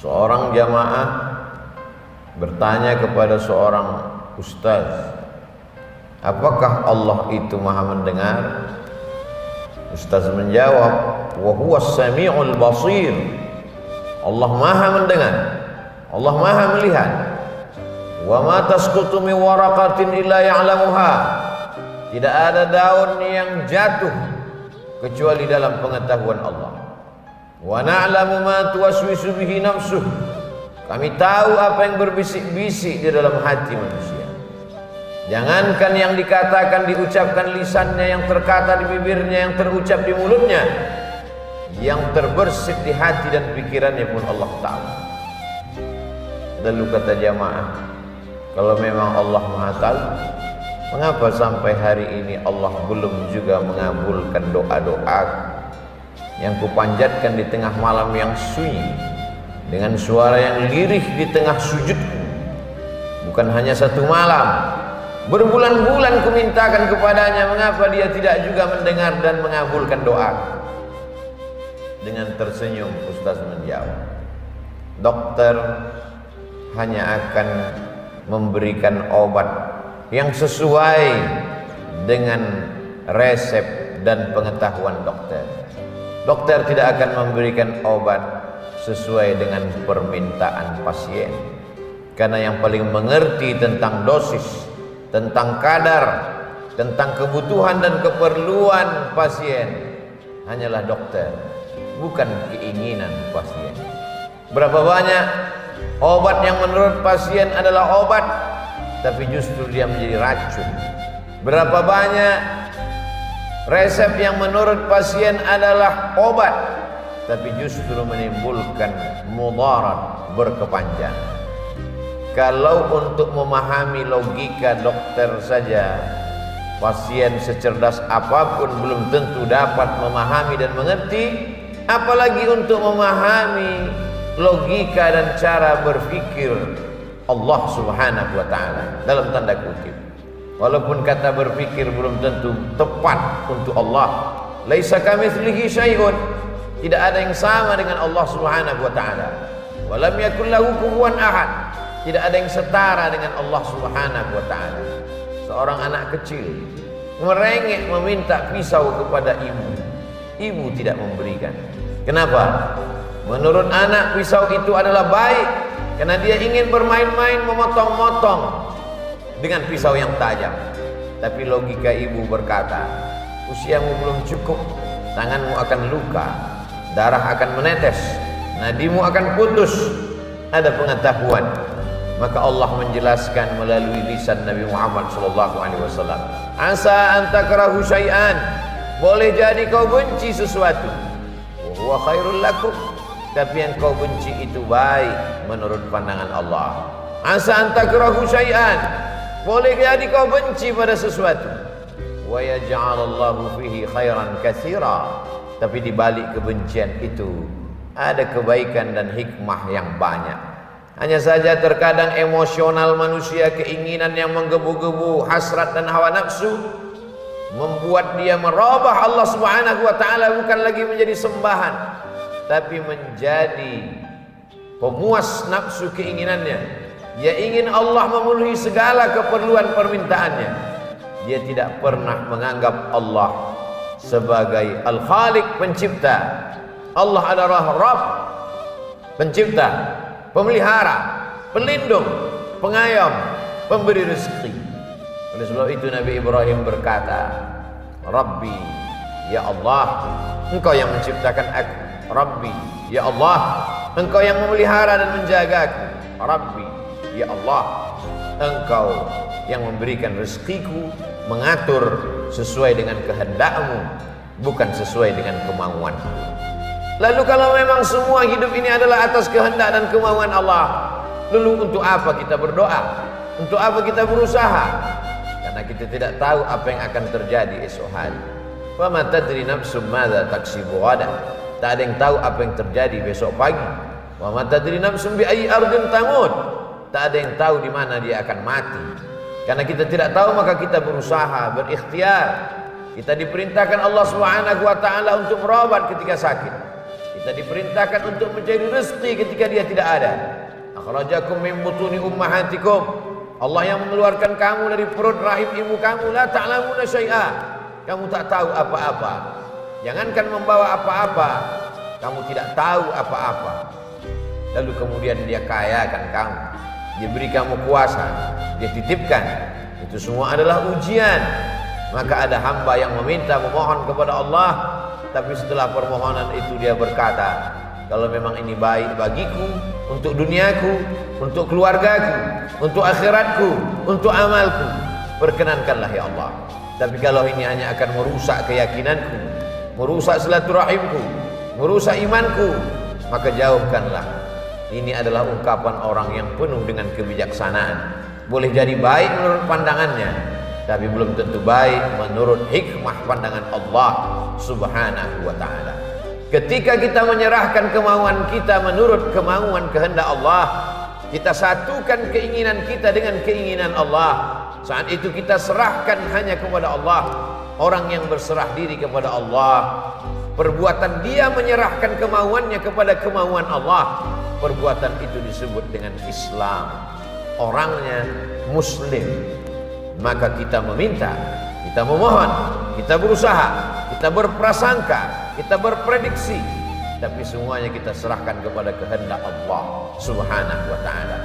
Seorang jamaah bertanya kepada seorang ustaz, apakah Allah itu maha mendengar? Ustaz menjawab, wa huwas sami'ul basir. Allah maha mendengar, Allah maha melihat. Wa ma tasqutu min waraqatin illa ya'lamuha. Tidak ada daun yang jatuh kecuali dalam pengetahuan Allah. Wa na'lamu ma tuwaswisu bihi nafsuh. Kami tahu apa yang berbisik-bisik di dalam hati manusia. Jangankan yang dikatakan, diucapkan lisannya, yang terkata di bibirnya, yang terucap di mulutnya, yang terbersit di hati dan pikirannya pun Allah tahu. Lalu kata jamaah, kalau memang Allah maha tahu, mengapa sampai hari ini Allah belum juga mengabulkan doa-doa yang kupanjatkan di tengah malam yang sunyi, dengan suara yang lirih di tengah sujudku? Bukan hanya satu malam, berbulan-bulan kumintakan kepadanya, mengapa dia tidak juga mendengar dan mengabulkan doa? Dengan tersenyum Ustaz menjawab, dokter hanya akan memberikan obat yang sesuai dengan resep dan pengetahuan dokter. Dokter tidak akan memberikan obat sesuai dengan permintaan pasien, karena yang paling mengerti tentang dosis, tentang kadar, tentang kebutuhan dan keperluan pasien hanyalah dokter, bukan keinginan pasien. Berapa banyak obat yang menurut pasien adalah obat, tapi justru dia menjadi racun. Berapa banyak resep yang menurut pasien adalah obat, tapi justru menimbulkan mudarat berkepanjangan. Kalau untuk memahami logika dokter saja, pasien secerdas apapun belum tentu dapat memahami dan mengerti, apalagi untuk memahami logika dan cara berpikir Allah subhanahu wa ta'ala, dalam tanda kutip. Walaupun kata berpikir belum tentu tepat untuk Allah. Laisa kamitslihi syai'un, tidak ada yang sama dengan Allah subhanahu wa ta'ala. Walam yakul lahu kufuwan ahad, tidak ada yang setara dengan Allah subhanahu wa ta'ala. Seorang anak kecil merengek meminta pisau kepada ibu, ibu tidak memberikan. Kenapa? Menurut anak pisau itu adalah baik, karena dia ingin bermain-main memotong-motong dengan pisau yang tajam. Tapi logika ibu berkata, usiamu belum cukup, tanganmu akan luka, darah akan menetes, nadimu akan putus. Ada pengetahuan. Maka Allah menjelaskan melalui lisan Nabi Muhammad SAW, asa an takrahu syai'an, boleh jadi kau benci sesuatu, wa huwa khairul lakum, tapi yang kau benci itu baik menurut pandangan Allah. Asa an takrahu syai'an, boleh jadi kau benci pada sesuatu, wa yaj'alallahu fihi khairan katsira, tapi di balik kebencian itu ada kebaikan dan hikmah yang banyak. Hanya saja terkadang emosional manusia, keinginan yang menggebu-gebu, hasrat dan hawa nafsu membuat dia merubah Allah subhanahu wa ta'ala bukan lagi menjadi sembahan, tapi menjadi pemuas nafsu keinginannya. Dia ingin Allah memenuhi segala keperluan permintaannya. Dia tidak pernah menganggap Allah sebagai Al-Khaliq, pencipta. Allah adalah Rabb, pencipta, pemelihara, pelindung, pengayom, pemberi rezeki. Oleh sebab itu Nabi Ibrahim berkata, Rabbi, ya Allah, Engkau yang menciptakan aku. Rabbi, ya Allah, Engkau yang memelihara dan menjagaku. Rabbi, ya Allah, Engkau yang memberikan rezekiku, mengatur sesuai dengan kehendak-Mu, bukan sesuai dengan kemauanku. Lalu kalau memang semua hidup ini adalah atas kehendak dan kemauan Allah, lalu untuk apa kita berdoa? Untuk apa kita berusaha? Karena kita tidak tahu apa yang akan terjadi esok hari. Wa ma tadri nafsum madza taksibu ghadan. Tak ada yang tahu apa yang terjadi besok pagi. Wa ma tadri nafsum bi ayyi ardin tamut. Tak ada yang tahu di mana dia akan mati. Karena kita tidak tahu, maka kita berusaha, berikhtiar. Kita diperintahkan Allah Subhanahu wa taala untuk berobat ketika sakit. Kita Kita diperintahkan untuk mencari rezeki ketika dia tidak ada. Akhrajakum min butuni ummahatikum. Allah yang mengeluarkan kamu dari perut rahim ibu kamu. La ta'lamuna syai'a. Kamu tak tahu apa-apa. Jangankan membawa apa-apa, kamu tidak tahu apa-apa. Lalu kemudian dia kayakan kamu, dia beri kamu kuasa, dia titipkan. Itu semua adalah ujian. Maka ada hamba yang meminta, memohon kepada Allah, tapi setelah permohonan itu dia berkata, kalau memang ini baik bagiku, untuk duniaku, untuk keluargaku, untuk akhiratku, untuk amalku, perkenankanlah ya Allah. Tapi kalau ini hanya akan merusak keyakinanku, merusak silaturahimku, merusak imanku, maka jauhkanlah. Ini adalah ungkapan orang yang penuh dengan kebijaksanaan. Boleh jadi baik menurut pandangannya, tapi belum tentu baik menurut hikmah pandangan Allah Subhanahu wa ta'ala. Ketika kita menyerahkan kemauan kita menurut kemauan kehendak Allah, kita satukan keinginan kita dengan keinginan Allah. Saat itu kita serahkan hanya kepada Allah. Orang yang berserah diri kepada Allah, perbuatan dia menyerahkan kemauannya kepada kemauan Allah, perbuatan itu disebut dengan Islam. Orangnya Muslim. Maka kita meminta, kita memohon, kita berusaha, kita berprasangka, kita berprediksi, tapi semuanya kita serahkan kepada kehendak Allah Subhanahu wa ta'ala.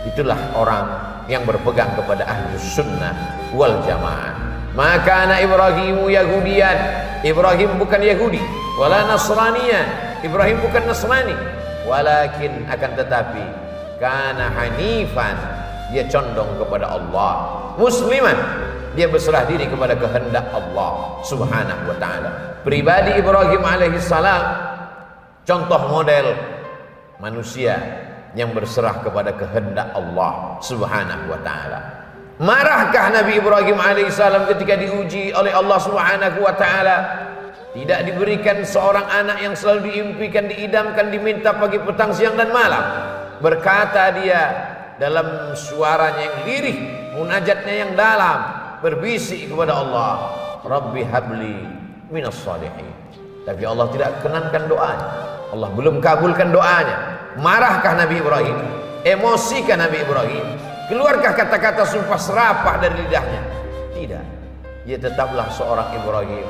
Itulah orang yang berpegang kepada ahlus sunnah wal jamaah. Maka anak Ibrahimu Yahudian, Ibrahim bukan Yahudi, wala Nasraniyan, Ibrahim bukan Nasrani, walakin akan tetapi kana hanifan, dia condong kepada Allah, musliman, dia berserah diri kepada kehendak Allah Subhanahu wa ta'ala. Pribadi Ibrahim alaihissalam contoh model manusia yang berserah kepada kehendak Allah Subhanahu wa ta'ala. Marahkah Nabi Ibrahim alaihissalam ketika diuji oleh Allah Subhanahu wa ta'ala? Tidak diberikan seorang anak yang selalu diimpikan, diidamkan, diminta pagi, petang, siang dan malam. Berkata dia dalam suaranya yang lirih, munajatnya yang dalam, berbisik kepada Allah, Rabbi habli minas salihin. Tapi Allah tidak kenankan doanya. Allah belum kabulkan doanya. Marahkah Nabi Ibrahim? Emosikah Nabi Ibrahim? Keluarkah kata-kata sumpah serapah dari lidahnya? Tidak. Dia tetaplah seorang Ibrahim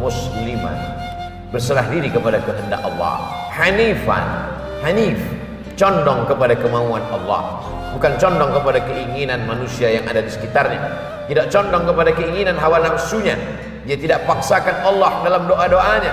musliman, berserah diri kepada kehendak Allah. Hanifan, hanif, condong kepada kemauan Allah, bukan condong kepada keinginan manusia yang ada di sekitarnya. Tidak condong kepada keinginan hawa nafsunya. Dia tidak paksakan Allah dalam doa-doanya.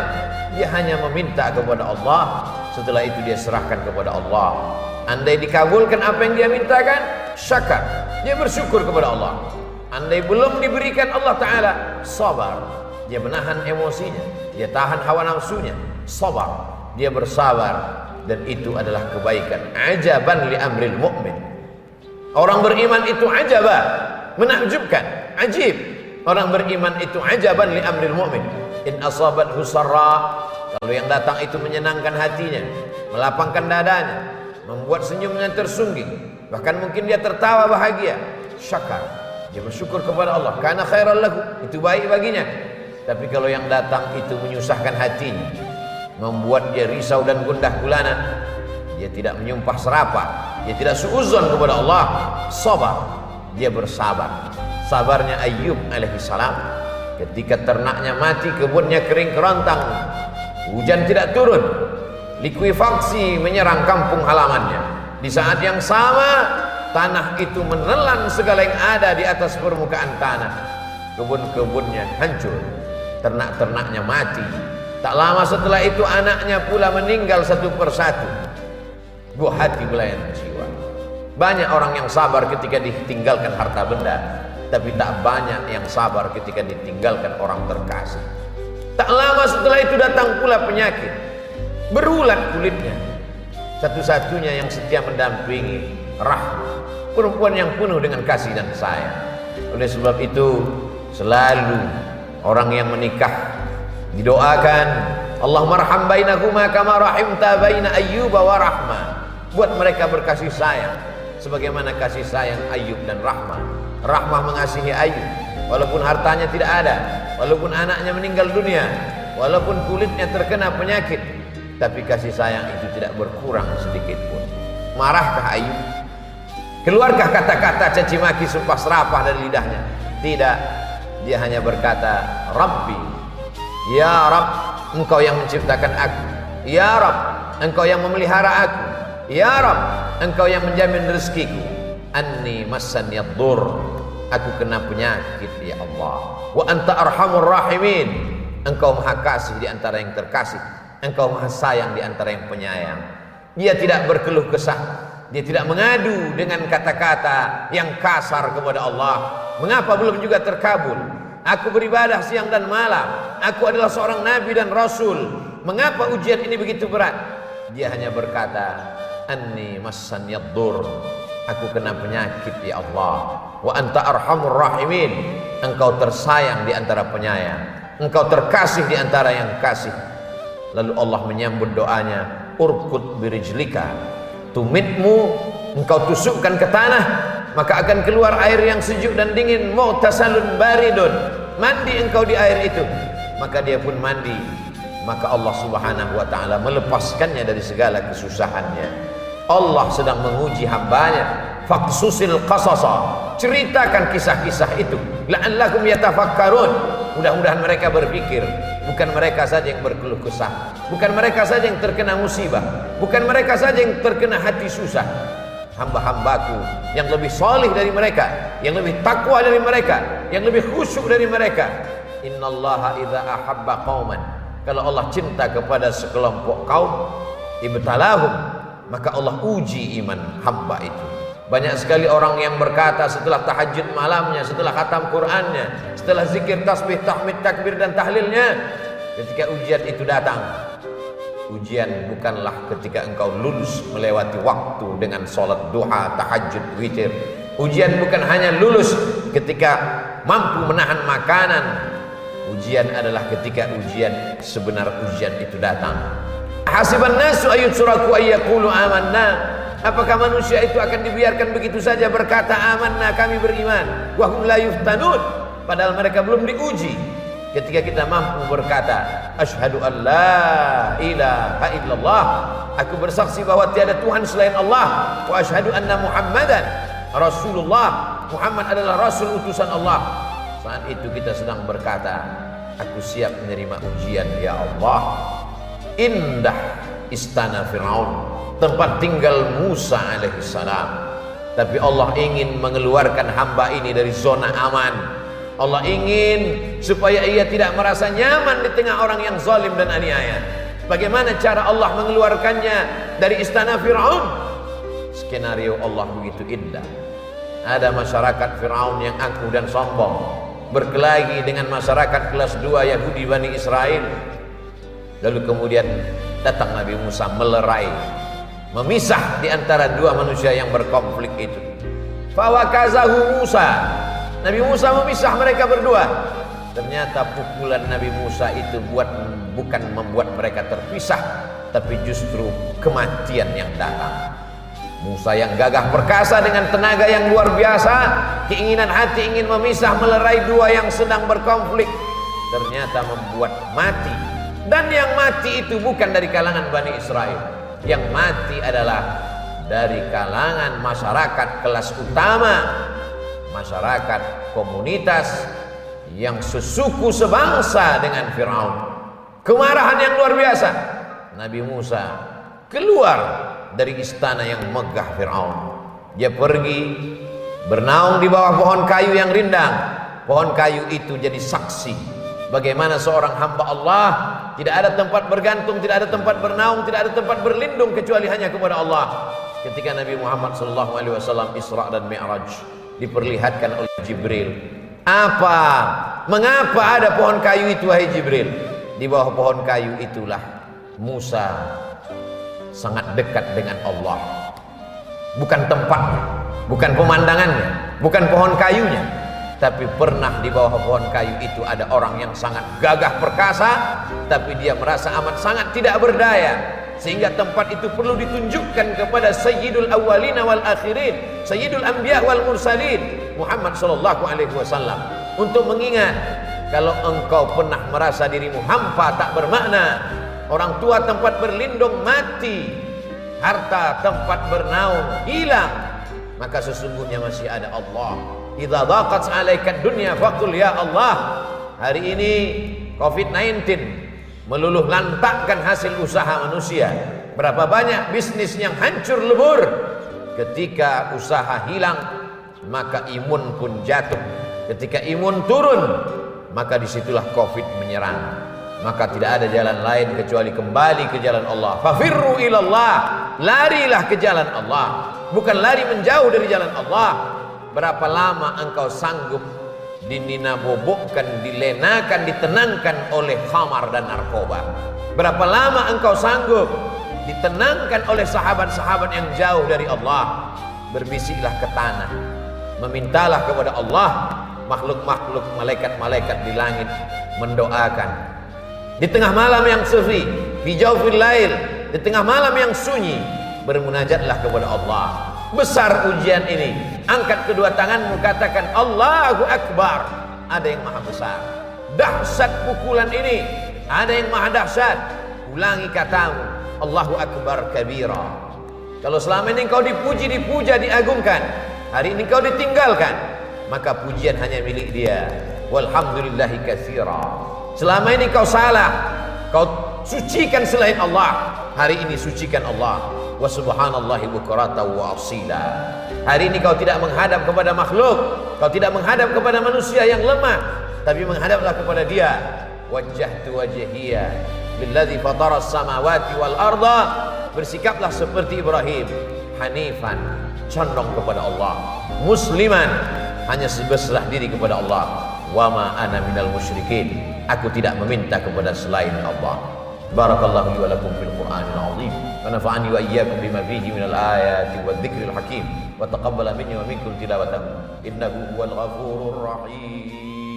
Dia hanya meminta kepada Allah. Setelah itu dia serahkan kepada Allah. Andai dikabulkan apa yang dia mintakan, syakar, dia bersyukur kepada Allah. Andai belum diberikan Allah Ta'ala, sabar, dia menahan emosinya, dia tahan hawa nafsunya, sabar, dia bersabar. Dan itu adalah kebaikan. Ajaban li amril mu'min. Orang beriman itu ajabah, menakjubkan, ajib. Orang beriman itu ajaban li amril mu'min. In asabathu sarra, kalau yang datang itu menyenangkan hatinya, melapangkan dadanya, membuat senyumnya tersungging, bahkan mungkin dia tertawa bahagia, syakar, dia bersyukur kepada Allah, karena khairal lahu, itu baik baginya. Tapi kalau yang datang itu menyusahkan hatinya, membuat dia risau dan gundah gulana, dia tidak menyumpah serapah, dia tidak suudzon kepada Allah, sabar, dia bersabar. Sabarnya Ayyub alaihissalam ketika ternaknya mati, kebunnya kering kerontang, hujan tidak turun, likuifaksi menyerang kampung halamannya. Di saat yang sama, tanah itu menelan segala yang ada di atas permukaan tanah. Kebun-kebunnya hancur, ternak-ternaknya mati. Tak lama setelah itu anaknya pula meninggal satu persatu. Buah hati belayan jiwa. Banyak orang yang sabar ketika ditinggalkan harta benda, tapi tak banyak yang sabar ketika ditinggalkan orang terkasih. Tak lama setelah itu datang pula penyakit, berulat kulitnya. Satu-satunya yang setia mendampingi Rahma, perempuan yang penuh dengan kasih dan sayang. Oleh sebab itu selalu orang yang menikah didoakan, Allahumma arham bainahuma kama rahimta baina Ayyub wa Rahma. Buat mereka berkasih sayang sebagaimana kasih sayang Ayyub dan Rahma. Rahmah mengasihi Ayyub walaupun hartanya tidak ada, walaupun anaknya meninggal dunia, walaupun kulitnya terkena penyakit, tapi kasih sayang itu tidak berkurang sedikit pun. Marahkah Ayub? Keluarkah kata-kata caci maki sumpah serapah dari lidahnya? Tidak. Dia hanya berkata, Rabbi, ya Rabb, engkau yang menciptakan aku. Ya Rabb, engkau yang memelihara aku. Ya Rabb, engkau yang menjamin rezekiku. Anni massaniyad dur, aku kena penyakit ya Allah. Wa anta arhamur rahimin, engkau maha kasih di antara yang terkasih, engkau maha sayang di antara yang penyayang. Dia tidak berkeluh kesah, dia tidak mengadu dengan kata-kata yang kasar kepada Allah. Mengapa belum juga terkabul? Aku beribadah siang dan malam, aku adalah seorang nabi dan rasul. Mengapa ujian ini begitu berat? Dia hanya berkata, anni massaniyad dur, aku kena penyakit ya Allah. Wa anta arhamur rahimin, engkau tersayang di antara penyayang, engkau terkasih di antara yang kasih. Lalu Allah menyambut doanya, urkud birijlika, tumitmu, engkau tusukkan ke tanah, maka akan keluar air yang sejuk dan dingin. Mu'tasalun baridun, mandi engkau di air itu. Maka dia pun mandi. Maka Allah subhanahu wa ta'ala melepaskannya dari segala kesusahannya. Allah sedang menguji hambanya. Faqsusil qasasa, ceritakan kisah-kisah itu. La'allakum yatafakkarun, mudah-mudahan mereka berpikir. Bukan mereka saja yang berkeluh kesah, bukan mereka saja yang terkena musibah, bukan mereka saja yang terkena hati susah. Hamba-hambaku yang lebih salih dari mereka, yang lebih takwa dari mereka, yang lebih khusyuk dari mereka. Innallaha idza ahabba qauman, kalau Allah cinta kepada sekelompok kaum, ibtalahum, maka Allah uji iman hamba itu. Banyak sekali orang yang berkata setelah tahajud malamnya, setelah khatam Qur'annya, setelah zikir, tasbih, tahmid, takbir dan tahlilnya, ketika ujian itu datang, ujian bukanlah ketika engkau lulus melewati waktu dengan sholat duha, tahajud, witir. Ujian bukan hanya lulus ketika mampu menahan makanan. Ujian adalah ketika ujian sebenar ujian itu datang. Hasiban nasu ayyutraku ayyaqulu amanna, apakah manusia itu akan dibiarkan begitu saja berkata amanna, kami beriman, wa hum la yuftanun, padahal mereka belum diuji. Ketika kita mampu berkata asyhadu an la ilaha illallah, aku bersaksi bahwa tiada Tuhan selain Allah, wa asyhadu anna Muhammadan Rasulullah, Muhammad adalah rasul utusan Allah. Saat itu kita sedang berkata, aku siap menerima ujian ya Allah. Indah istana Fir'aun, tempat tinggal Musa alaihissalam, tapi Allah ingin mengeluarkan hamba ini dari zona aman. Allah ingin supaya ia tidak merasa nyaman di tengah orang yang zalim dan aniaya. Bagaimana cara Allah mengeluarkannya dari istana Fir'aun? Skenario Allah begitu indah. Ada masyarakat Fir'aun yang angkuh dan sombong, berkelahi dengan masyarakat kelas 2 Yahudi Bani Israel. Lalu kemudian datang Nabi Musa melerai, memisah di antara dua manusia yang berkonflik itu. Fawakazahu Musa, Nabi Musa memisah mereka berdua. Ternyata pukulan Nabi Musa itu bukan membuat mereka terpisah, tapi justru kematian yang datang. Musa yang gagah perkasa dengan tenaga yang luar biasa, keinginan hati ingin memisah melerai dua yang sedang berkonflik, ternyata membuat mati. Dan yang mati itu bukan dari kalangan Bani Israel, yang mati adalah dari kalangan masyarakat kelas utama, masyarakat komunitas yang sesuku sebangsa dengan Fir'aun. Kemarahan yang luar biasa. Nabi Musa keluar dari istana yang megah Fir'aun. Dia pergi bernaung di bawah pohon kayu yang rindang. Pohon kayu itu jadi saksi bagaimana seorang hamba Allah tidak ada tempat bergantung, tidak ada tempat bernaung, tidak ada tempat berlindung kecuali hanya kepada Allah. Ketika Nabi Muhammad SAW Isra dan Mi'raj, diperlihatkan oleh Jibril. Mengapa ada pohon kayu itu wahai Jibril? Di bawah pohon kayu itulah Musa sangat dekat dengan Allah. Bukan tempatnya, bukan pemandangannya, bukan pohon kayunya, tapi pernah di bawah pohon kayu itu ada orang yang sangat gagah perkasa, tapi dia merasa amat sangat tidak berdaya, sehingga tempat itu perlu ditunjukkan kepada Sayyidul Awwalin wal Akhirin, Sayyidul Anbiya wal Mursalin, Muhammad sallallahu alaihi wasallam, untuk mengingat kalau engkau pernah merasa dirimu hampa tak bermakna, orang tua tempat berlindung mati, harta tempat bernaung hilang, maka sesungguhnya masih ada Allah. Idza dhaqat 'alaika dunya faqul ya Allah. Hari ini COVID-19 meluluh lantakkan hasil usaha manusia. Berapa banyak bisnis yang hancur lebur. Ketika usaha hilang, maka imun pun jatuh. Ketika imun turun, maka disitulah COVID menyerang. Maka tidak ada jalan lain kecuali kembali ke jalan Allah. Fafirru ilallah, larilah ke jalan Allah, bukan lari menjauh dari jalan Allah. Berapa lama engkau sanggup dinabobokkan, dilenakan, ditenangkan oleh khamar dan narkoba? Berapa lama engkau sanggup ditenangkan oleh sahabat-sahabat yang jauh dari Allah? Berbisiklah ke tanah, memintalah kepada Allah. Makhluk-makhluk, malaikat-malaikat di langit mendoakan. Di tengah malam yang sepi, fi jawfil lail, di tengah malam yang sunyi, bermunajatlah kepada Allah. Besar ujian ini, angkat kedua tanganmu, katakan Allahu Akbar. Ada yang maha besar. Dahsyat pukulan ini, ada yang maha dahsyat. Ulangi katamu, Allahu Akbar kabira. Kalau selama ini kau dipuji, dipuja, diagungkan, hari ini kau ditinggalkan, maka pujian hanya milik Dia. Walhamdulillahi katsira. Selama ini kau salah, kau sucikan selain Allah, hari ini sucikan Allah. Wa subhanallahi bukratan wa asila. Hari ini kau tidak menghadap kepada makhluk, kau tidak menghadap kepada manusia yang lemah, tapi menghadaplah kepada Dia. Wajjahtu wajhiya lilladzi fataras samawati wal arda. Bersikaplah seperti Ibrahim, hanifan, condong kepada Allah, musliman, hanya berserah diri kepada Allah. Wa ma ana minal musyrikin, aku tidak meminta kepada selain Allah. Barakallahu li wa lakum fil Qur'anil 'azim wa nafa'ani wa iyyakum bima fihi minal ayati wadh-dhikril hakim wa taqabbala minni wa minkum tilawatahu innahu huwal ghafurur rahim.